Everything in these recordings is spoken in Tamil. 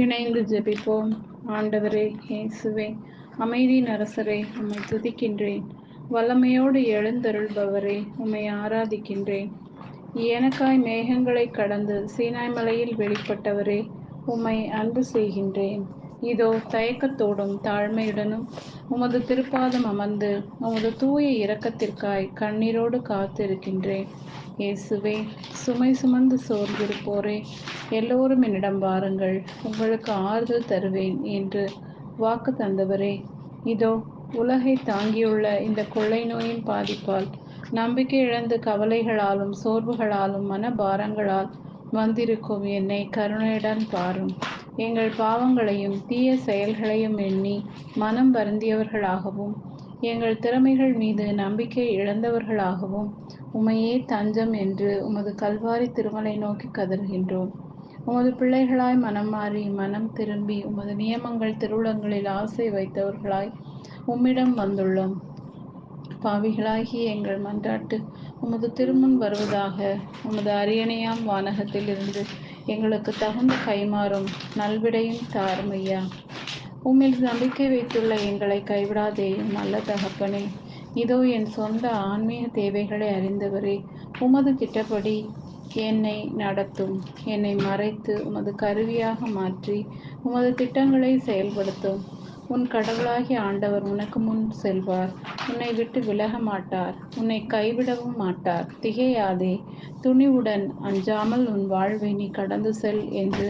இணைந்து ஜெபிப்போம். ஆண்டவரே, இயேசுவே, அமைதியின் அரசரே, உம்மை துதிக்கின்றேன். வல்லமையோடு எழுந்தருள்பவரே, உம்மை ஆராதிக்கின்றேன். எனக்காய் மேகங்களை கடந்து சீனாய் மலையில் வெளிப்பட்டவரே, உம்மை அன்பு செய்கின்றேன். இதோ தயக்கத்தோடும் தாழ்மையுடனும் உமது திருப்பாதம் அமர்ந்து உமது தூய இரக்கத்திற்காய் கண்ணீரோடு காத்திருக்கின்றேன். இயேசுவே, சுமை சுமந்து சோர்ந்திருப்போரே, எல்லோரும் என்னிடம் வாருங்கள், உங்களுக்கு ஆறுதல் தருவேன் என்று வாக்கு தந்தவரே, இதோ உலகை தாங்கியுள்ள இந்த கொள்ளை நோயின் பாதிப்பால் நம்பிக்கை இழந்து கவலைகளாலும் சோர்வுகளாலும் மனபாரங்களால் வந்திருக்கும் என்னை கருணையுடன் பாரும். எங்கள் பாவங்களையும் தீய செயல்களையும் எண்ணி மனம் வருந்தியவர்களாகவும் எங்கள் திறமைகள் மீது நம்பிக்கை இழந்தவர்களாகவும் உமையே தஞ்சம் என்று உமது கல்வாரி திருமலை நோக்கி கதறுகின்றோம். உமது பிள்ளைகளாய் மனம் மாறி மனம் திரும்பி உமது நியமங்கள் திருவுளங்களில் ஆசை வைத்தவர்களாய் உம்மிடம் வந்துள்ளோம். பாவிகளாகிய எங்கள் மன்றாட்டு உமது திருமுன் வருவதாக. உமது அரியணையாம் வானகத்தில் இருந்து எங்களுக்கு தகுந்த கைமாறும் நல்விடையும் தாருமையா. உம்மில் நம்பிக்கை வைத்துள்ள எங்களை கைவிடாதேயும் நல்ல தகப்பனே. இதோ என் சொந்த ஆன்மீக தேவைகளை அறிந்தவரே, உமது திட்டப்படி என்னை நடத்தும். என்னை மறைத்து உமது கருவியாக மாற்றி உமது திட்டங்களை செயல்படுத்தும். உன் கடவுளாகிய ஆண்டவர் உனக்கு முன் செல்வார். உன்னை விட்டு விலக மாட்டார். உன்னை கைவிடவும் மாட்டார். திகையாதே, துணிவுடன் அஞ்சாமல் உன் வாழ்வை நீ கடந்து செல் என்று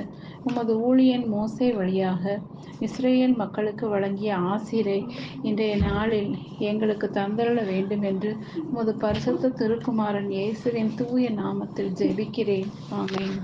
உமது ஊழியன் மோசே வழியாக இஸ்ரேல் மக்களுக்கு வழங்கிய ஆசீரை இன்றைய நாளில் எங்களுக்கு தந்தருள வேண்டும் என்று உமது பரிசுத்த திருக்குமாரன் இயேசுவின் தூய நாமத்தில் ஜெபிக்கிறேன். ஆமென்.